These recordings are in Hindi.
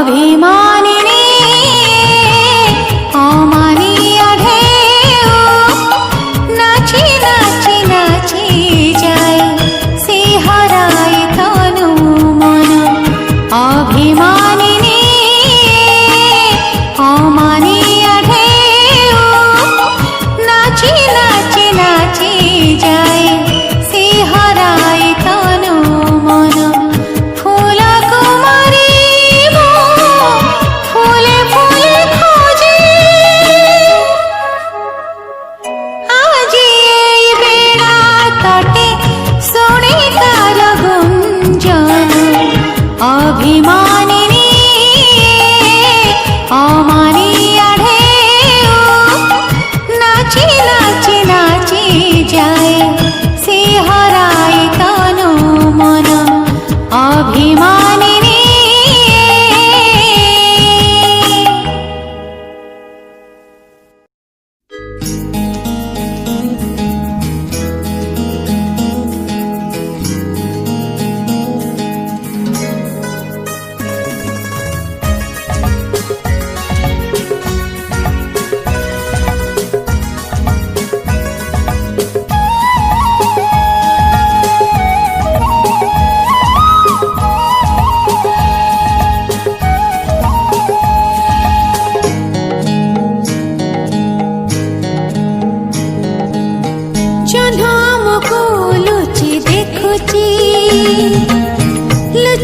अभिमानिनी अमानिया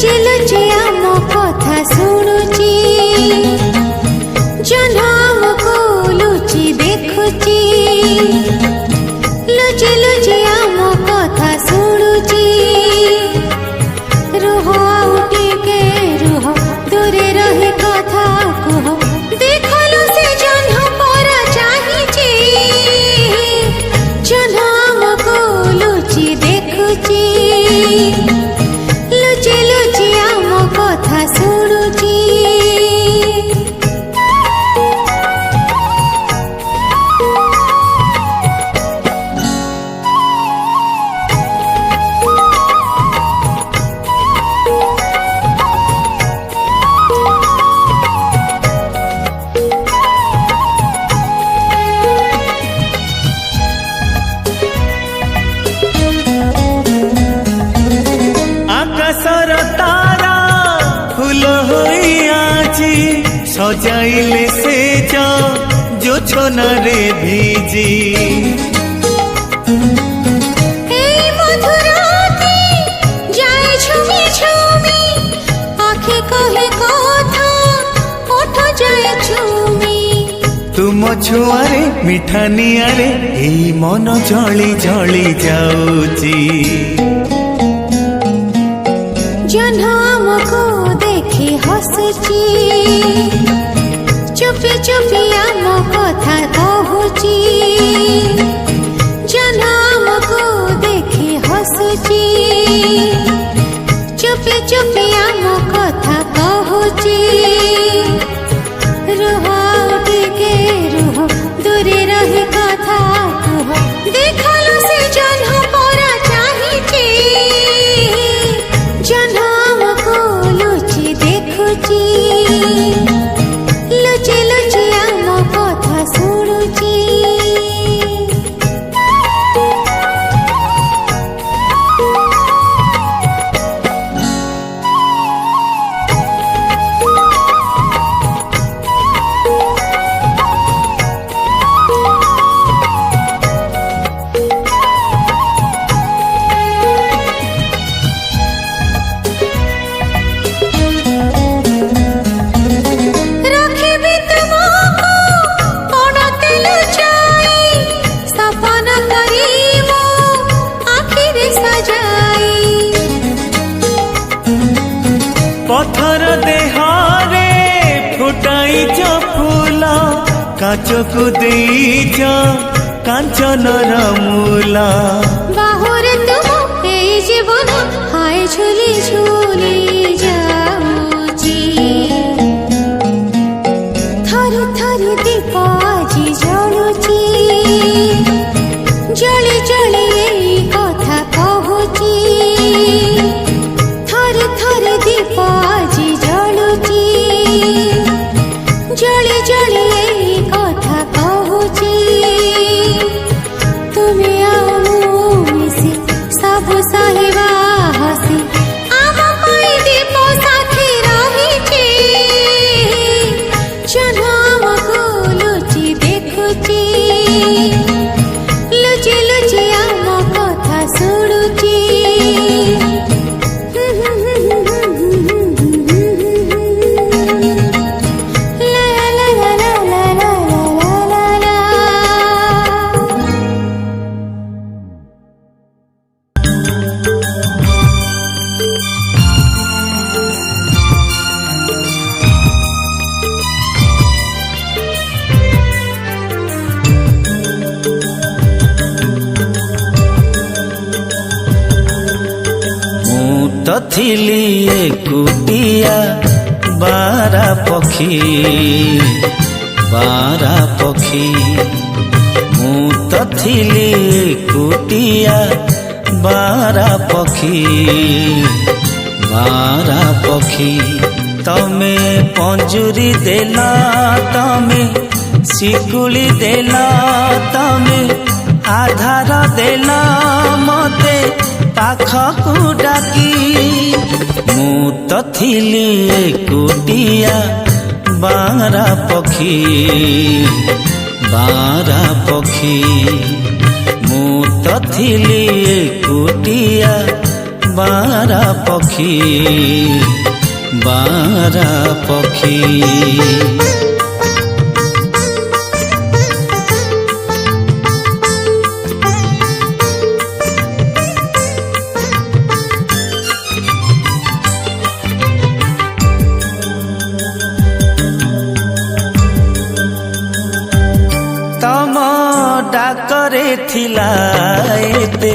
लुचि लुचि आम कथा शुणुची जह्न आमको लुचि देखुची लुचि लुचि आम कथा शुणुची रुह आउ टिके रुह दूरे रही कथा कुह देखलु से जह्न परा चाहिची जह्न आमको लुचि देखुची लुचि लुचि आम कथा शुणुची सजाइले से जो छोनारे भिजी तुम छुआरे मिठा निआरे एई मन जली जली जाऊची जह्न आमको देखी हसुची चुपी चुपी आम कथा कहूची जह्न आमको देखी हसुची चुपी चुपी आम कथा कहूची रुह टिके रुह दूरे रही कथा कुह देखलु से जह्न परा चाहिची जह्न आमको लुचि देखुची लुचि लुचि आम कथा शुणुची पत्थर देहारे फुटाई फूल काचकु देईच कांचनर मूला बाहुरे तुम ए जीवन हाय झुली झुली जाऊची थरी थरी दीप आजी जलुची जली जली एई कथा कहूची थरी थरी दीप आजी जलुची जली जली एई कथा कहूची तुमे आओ मिसी सब साहिबा हसी आम पाई दीप साथी रहिची जह्न आमको लुचि देखुची लुचि लुचि आम कथा शुणुची तो थिली एकुटिया बारा पक्षी मु तो थिली एकुटिया बारा पक्षी तमे पंजुरी देला तमे शिकुली देला तमे आधार देला मते पाखकु डाकी मु तो थिली एकुटिया बारा पक्षी मु तो थिली एकुटिया बारा पक्षी बारा पक्षी तम डाकरे थिला एते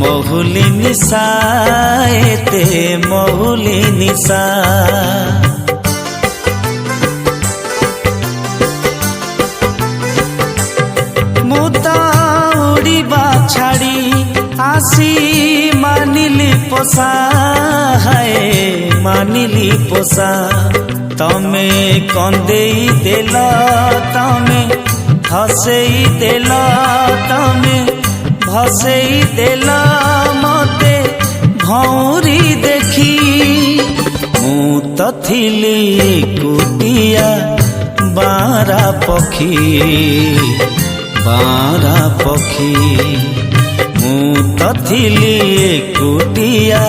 महुली निशा एते महुली निशा मुता उड़ीबा छाड़ी आसी मानिली पोसा है मानिली पोसा तमे कंदेई देल तमे हसेई देल तमे भसेई देल मते भौरी देखी मु तो थिली कुटिया बारा पक्षी बारा पक्षी मु तो थिली कुटिया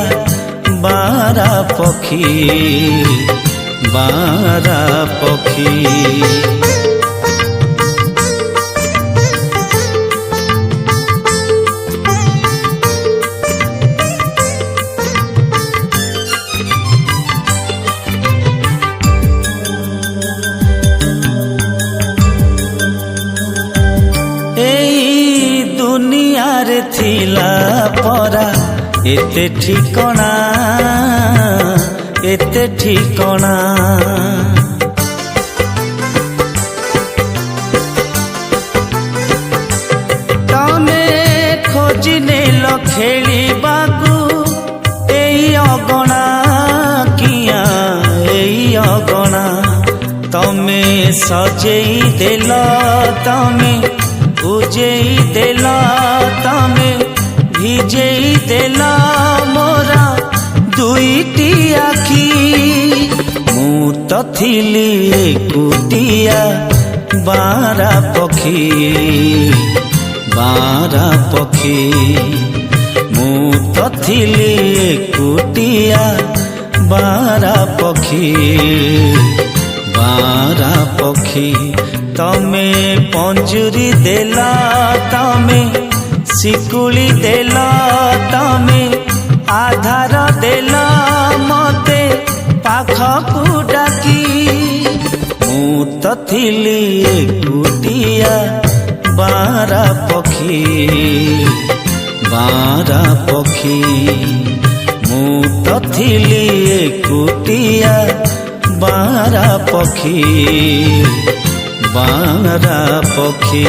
बारा पक्षी बारा पक्षी थिला परा एते ठिकणा एते ठिकणा तमे खोजी नेल खेलिबाकू एई अगणा किया एई अगणा तमे सजेई देल तमे बुझेई देल तमे भिजेई देल मोरा दुईटी आखी मु तो थिली कुटिया बारा पक्षी बारा पक्षी मु तो थिली कुटिया बारा पक्षी बारा पक्षी तमे पंजुरी देला तमे शिकुली देला तमे आधार देला मते पाखकू डाकी मु तो थिली कुटिया बारा पक्षी बारा पक्षी मु तो थिली कुटिया बारा पक्षी बारा पक्षी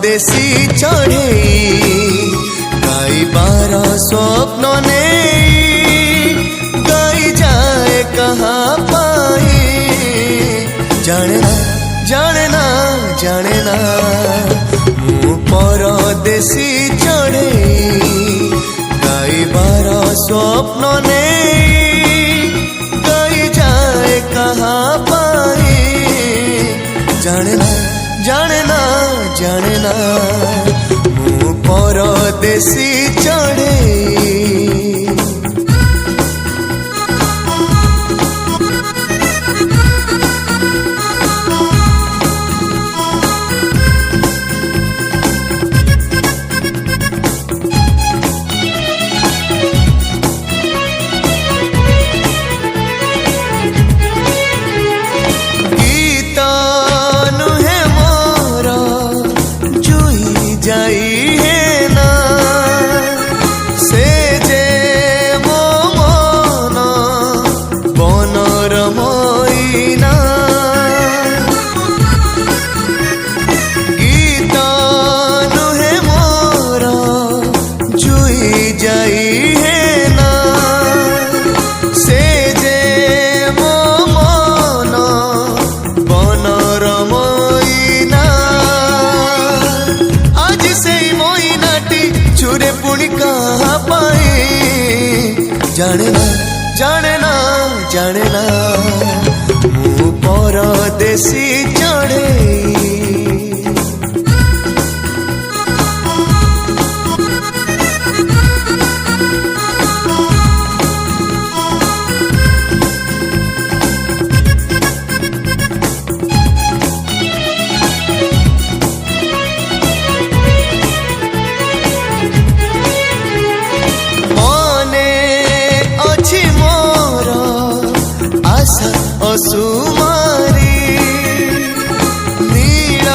देसी चढ़े गाइबार स्वप्न ने गाई जाए कहाँ पाई जानना जानना जानना मु परदेसी चढ़े गाइबार स्वप्न ने गाई जाए कहाँ पाई जानना जानना जानना मु परदेसी चढ़े परदेसी चढ़े सुमारी नील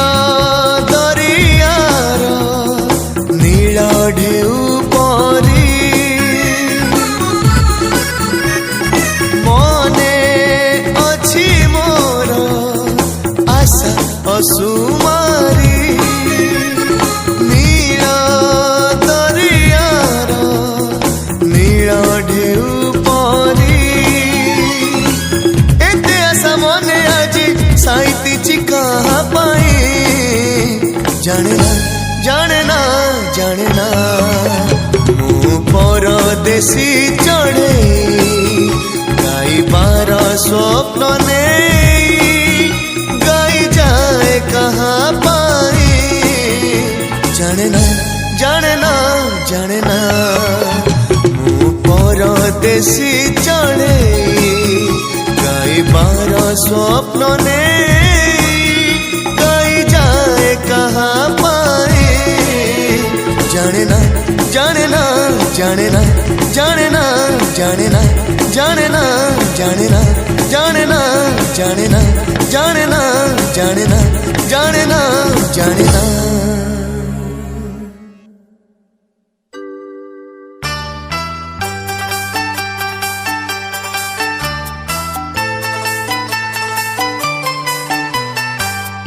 दरियार नील ढेउ परी मने अछि मोर आशा असुमारी नील दरियार नील ढेउ साइती कहाँ पाए जाने ना मु परदेसी चढ़े गाई बार स्वप्न ने गाई जाए कहाँ पाए जाने ना मु परदेसी चढ़े गाई बार स्वप्न ने गाई जाए कहाँ पाए जाने ना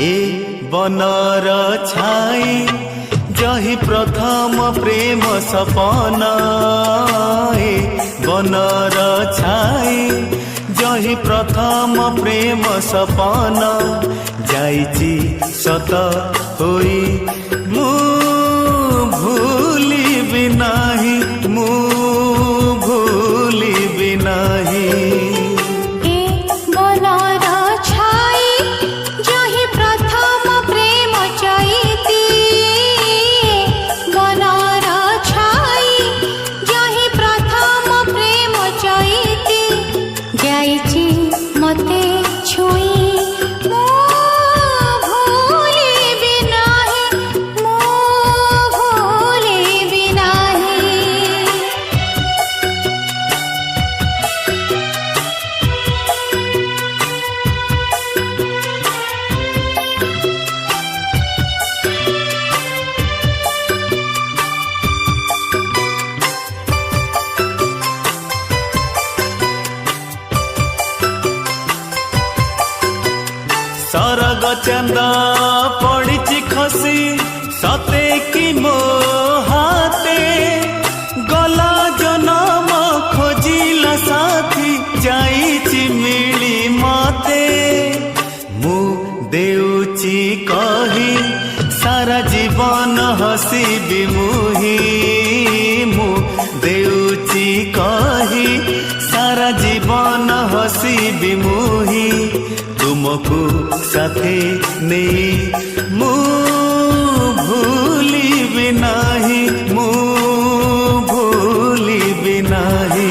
ए बनर छाई जही प्रथम प्रेम सपना ए बनर छाई जही प्रथम प्रेम सपना जाइची सत होई मु भूलिबि नाही मु भूलिबि नाही सरग चंदा पड़ी खसी सते कि मो हाथे गला जनम खोजिला साथी जाइची मिली मते मु देउची कही सारा जीवन हसीबी मुही मु देउची कही सारा जीवन हसीबी मुही तुमको साथे नहीं मु भूलिबि नाही मु भूलिबि नाही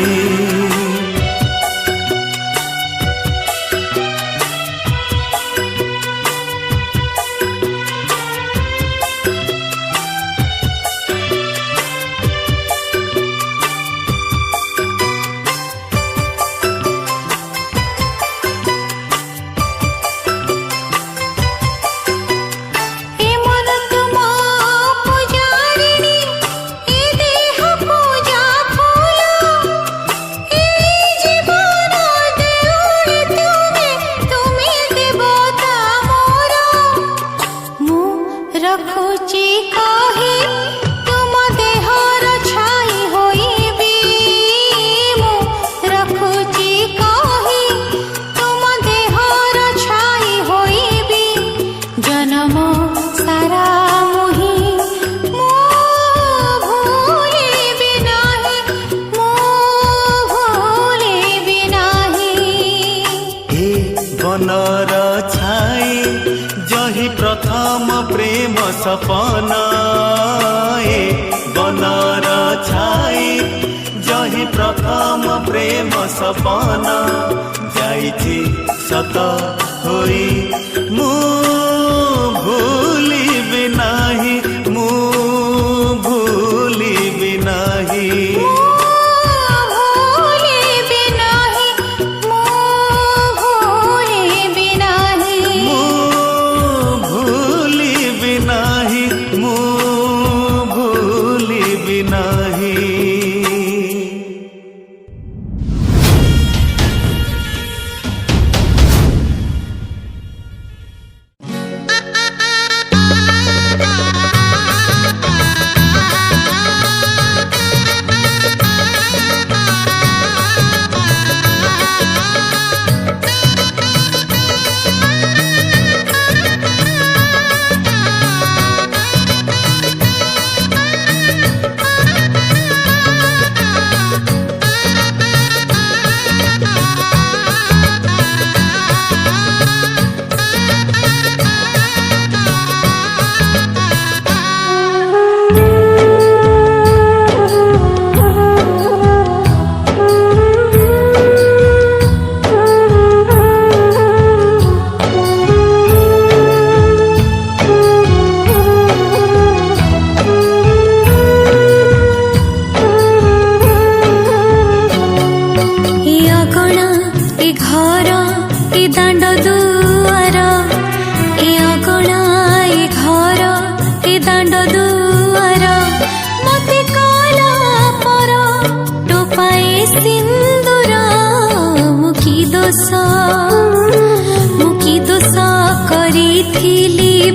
बनर छाई प्रेम सपना ए बनर छाई जही प्रथम प्रेम सपना जाइछि सत होई मु भूलिबि नाही मु भूलिबि नाही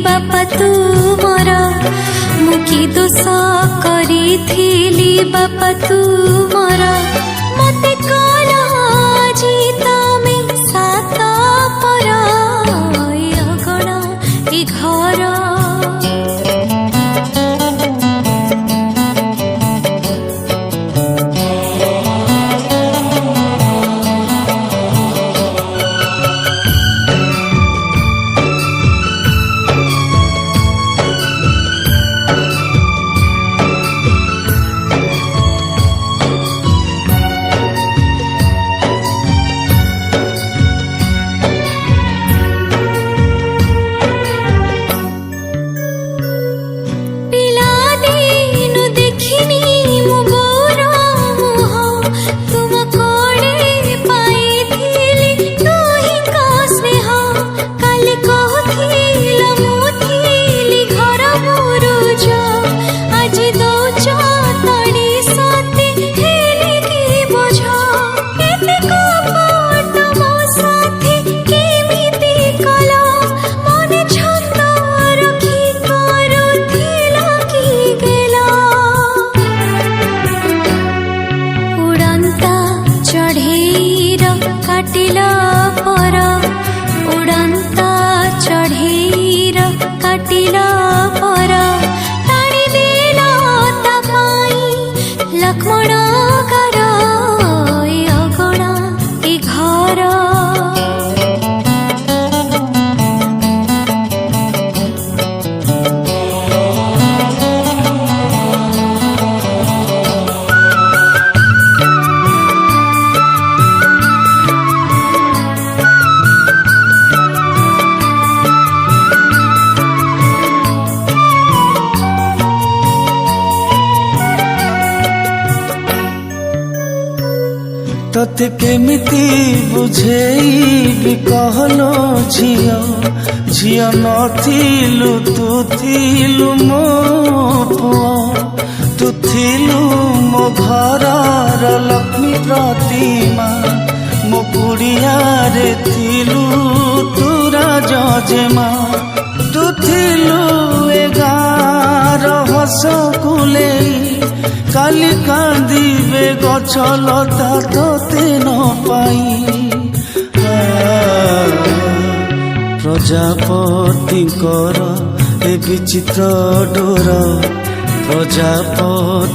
बापा तू मोरा मुकी दोष करिथिली बापा तू मोरा मते कला जी तमे सात पर अगणा ए घर काटिला पर उड़ंता चढ़ेर काटिला पर टाणी देला तापाई लक्ष्मण कर ए अगणा ए घर तोते केमिति बुझेइबि कहलो झियो झियो नथिलु तू थिलु मो पुओ तू थिलु मो घरर लक्ष्मी प्रतिमा मो कुड़िया रे थिलु तू राजेमा तू थिलु ए गार हस कुलेई काली कांदिबे गछ लता तोते न पाई प्रजापतिंकर ए विचित्र डोर प्रजापतिंकर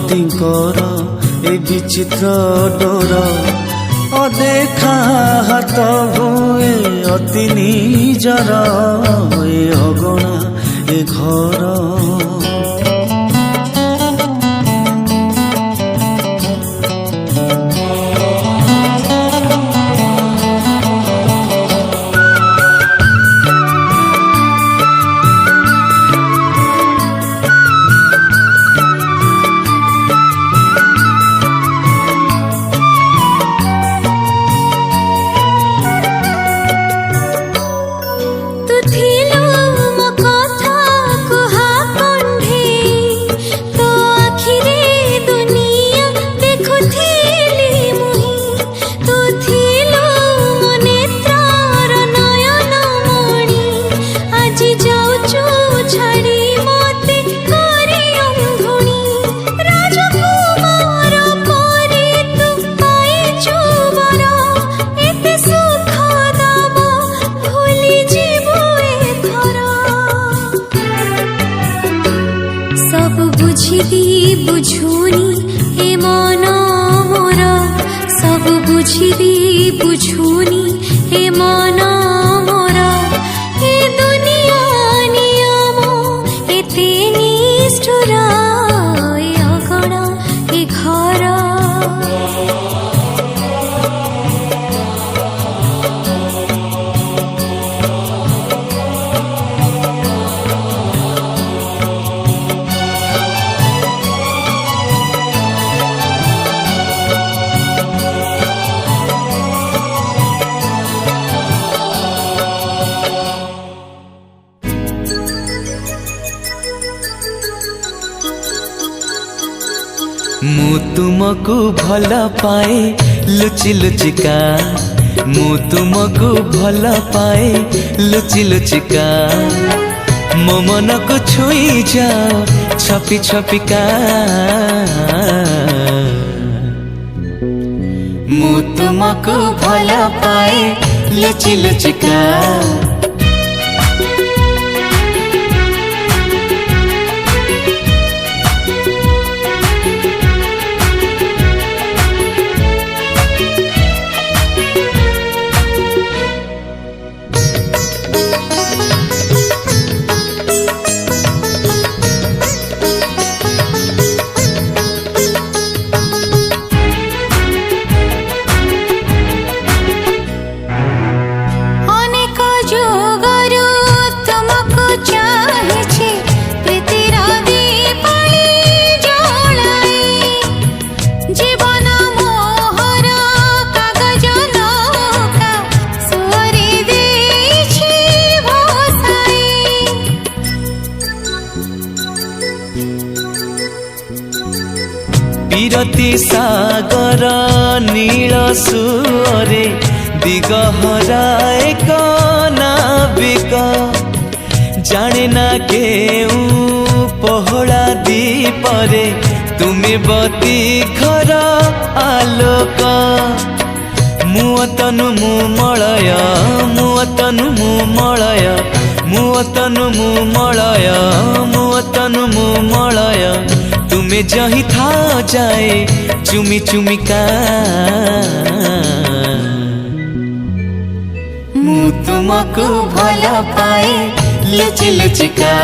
ए विचित्र डोर अदेखा हाथ हुए अति निजर ए अगणा ए घर बुझुनी ए मन मोर सब बुझिदी बुझुनी ए मन मोर ए दुनिया नियम एते निष्ठुर ए अगण ए घर मु तुमको भल पाए लुचि लुचिका मु तुमको भल पाए लुचि लुचिका मो मन को छुई जाओ छपी छपिका मु तुमको भल पाए लुचि लुचिका विरति सागर नील सुअरे दिगहरा एक नाविक जाने ना केउ पहला दीपरे तुमे बती घर आलोक मुतनु मुमलय मुतनु मुमलय मुतनु मुमलय मुतनु मुमलय तुम्हें जही था जाए चुमी चुमिका मु तुमको भल पाए लुचि लुचिका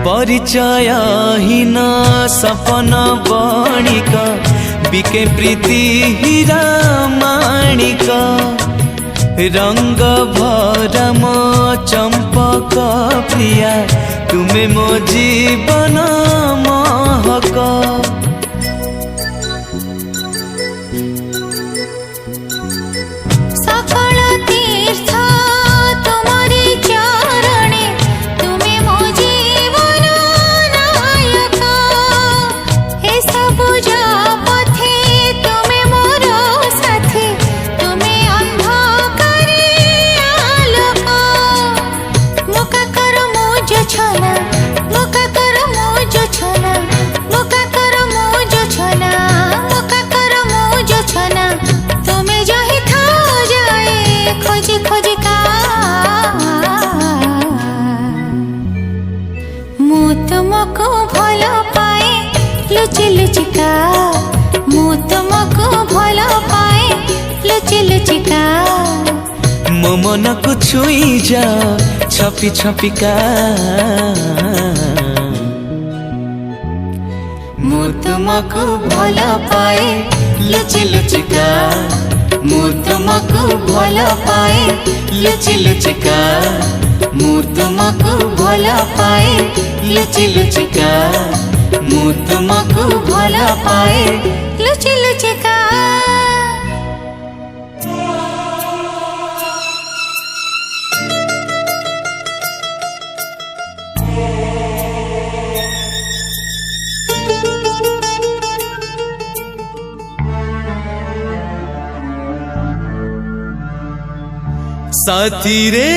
परिचयहीन सपन बणिक बिके प्रीति हीरा माणिक रंग भरम चंपक प्रिया तुमे मो जीवन महक सकल तीर्थ तुम्हारी चरणे तुमे मो जीवन नायक हे सब पथे तुमे मोर साथी तुमे अंधकारे आलोक मुका कर मुझ छला मुका कर तुमको भल पाए लुचि लुचिका मु तुमको भल पाए लुचि लुचिका मो मन को छुई जा छपी छपिका मु तुमको भल पाए लुचि लुचिका मु तुमको भल पाए लुचि लुचिका मु तुमको भल पाए लुचि लुचिका मु तुमको भल पाए लुचि लुचिका साथी रे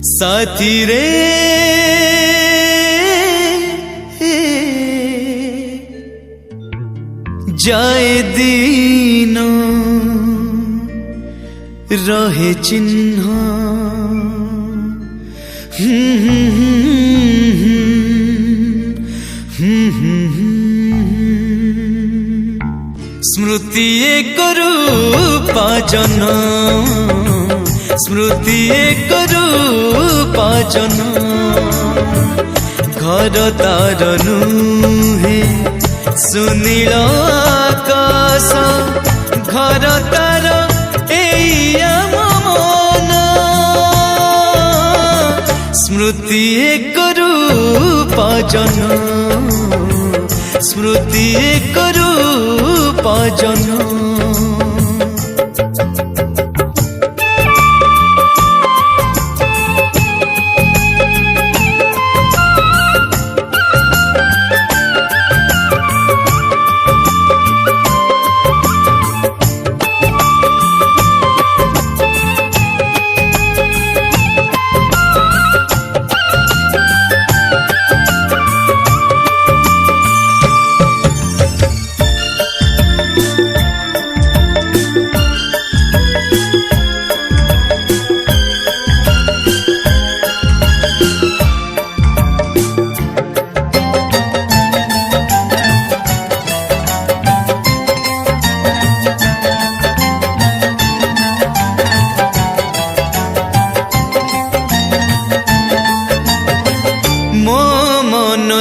साथी रे जाए दिन रहे चिन्ह स्मृति एक रूपा जन स्मृति एक रूपा जन घर तार नुहे सुनील आकाश घर तार एया मन स्मृति एक रूपा जन स्मृति एक रूपा जन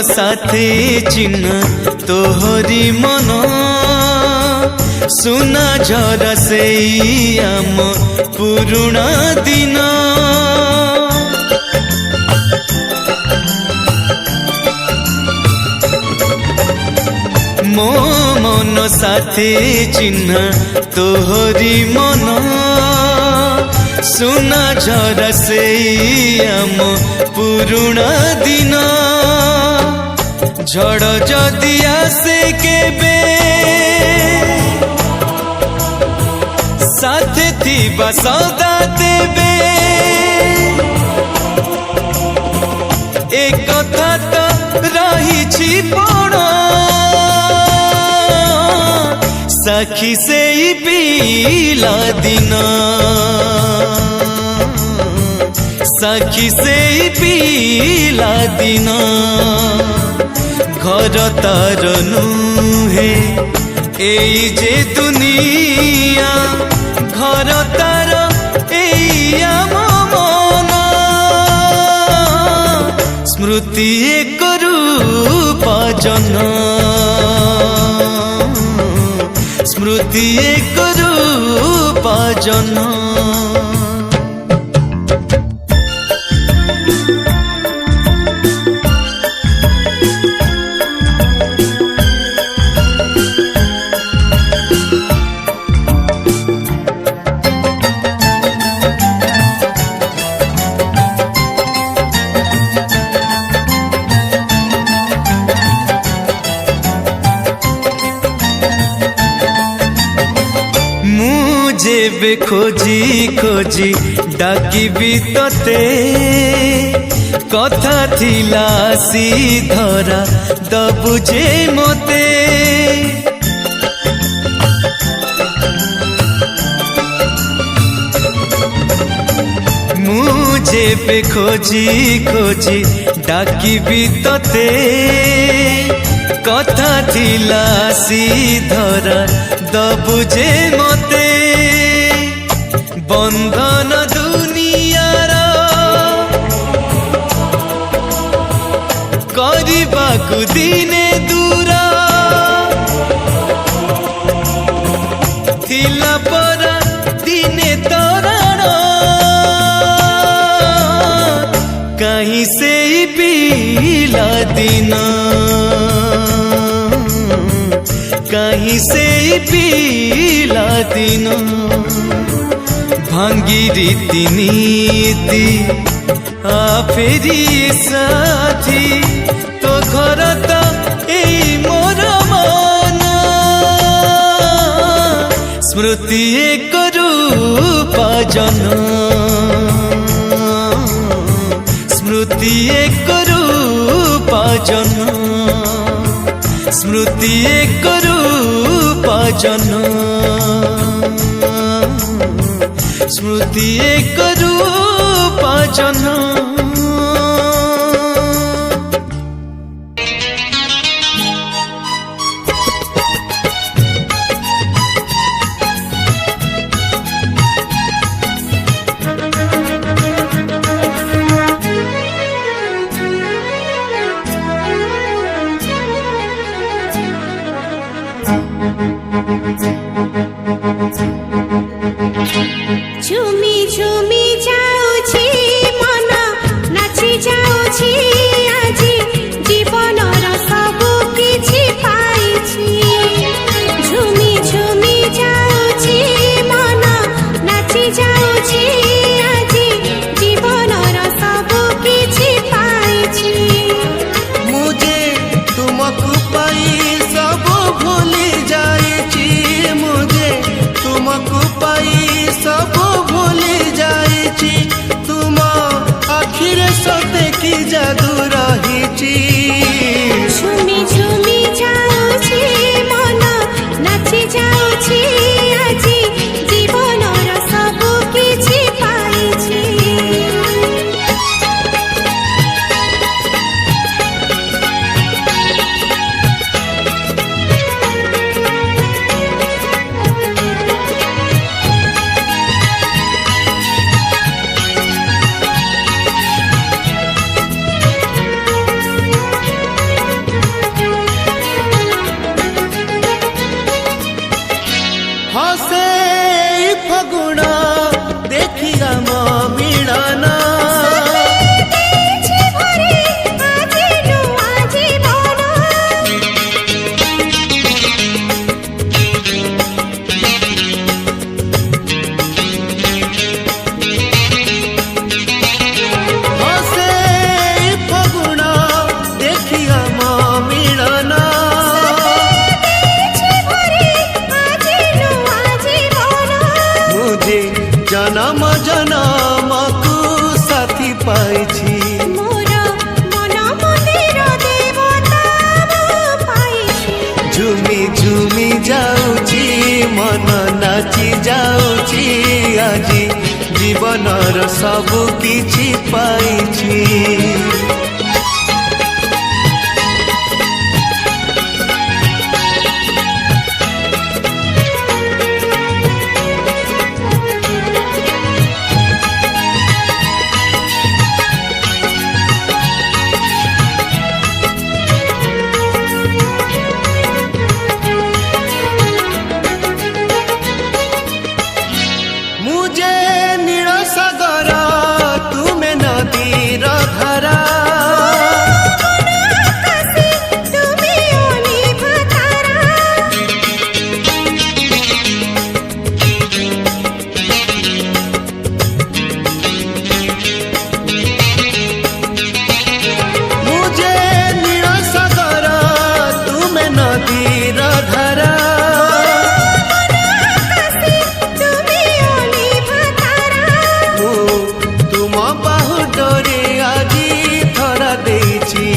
साथे चिन्ह तोहरी मन सुना झरा से आम पुरुणा दिन मो मन साथे चिन्ह तोहरी मन सुना झरा से आम पुरुणा दिन झड़ जदि आसे केबे साथे थिबा सदा देबे एक कथा तो रही पड़ सखी से पीला दिन सखी से पीला दिन घर तार नुहे एई जे दुनिया घर तार एया मन स्मृति एक रूपा जन स्मृति एक रूपा जन जेबे खोजी खोजी डाकिबी तते कथा थिला सी धरा दबु जे मते जेबे खोजी खोजी डाकिबी तोते कथा थिला धरा दबु जे मते बंधन दुनियार करबाकु दिने दूर थिला परा दिने तोरण कहीं से पीला दिन कहीं से पीला दिन भांगी रीति नीति आ फेरी साथी तो घर तो यही मोर मन स्मृति एक रूप जन स्मृति एक रूप जन स्मृति एक रूप जन स्मृति एक रूप जन झुमी झुमी जाउछि मन नाची जाउछि आजी जीवनर सबु किछि पाइछि झुमी झुमी जाउछि मन नाची जाउछि आजी जीवनर सबु किछि पाइछि मुझे तुमको पाई सब भूली जाइछि मुझे तुमको पाई सब भूली जाइछि तुम आखिर सते की जादू रहिछि झुमी झुमी जाउछि मन नाची जाउछि आजी जीवनर सबु किछि पाइछि हसे फगुण देखी राम मिलन हसे फगुण देखी राम मिलन मुझे जन्म जन्म को साथी पाइछि मोर मन मंदिर देवता पाइछि झुमी झुमी जाउछि मन नाची जाउछि आजी जीवनर सब किछि पाइछि मुझे नील सागर तुमे नदीर धारा तुमी अनिभ तारा मुझे नील सागर तुमे नदीर धारा तुमी अनिभ तारा तुम बाहु डोरे आजी थरा देछि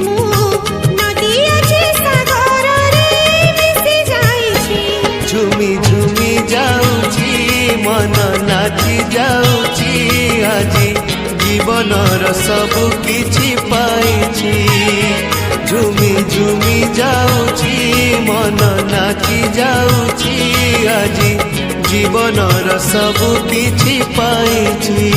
मु नदी अछि सागर रे मिसि जाइछि झुमी झुमी जाउछि मन नाची जाउछि आजी जीवनर सब किछि पाइछि झुमी झुमी जाउछि मन नाचि जाउछि आजी जीवनर सब किछि पाइछि।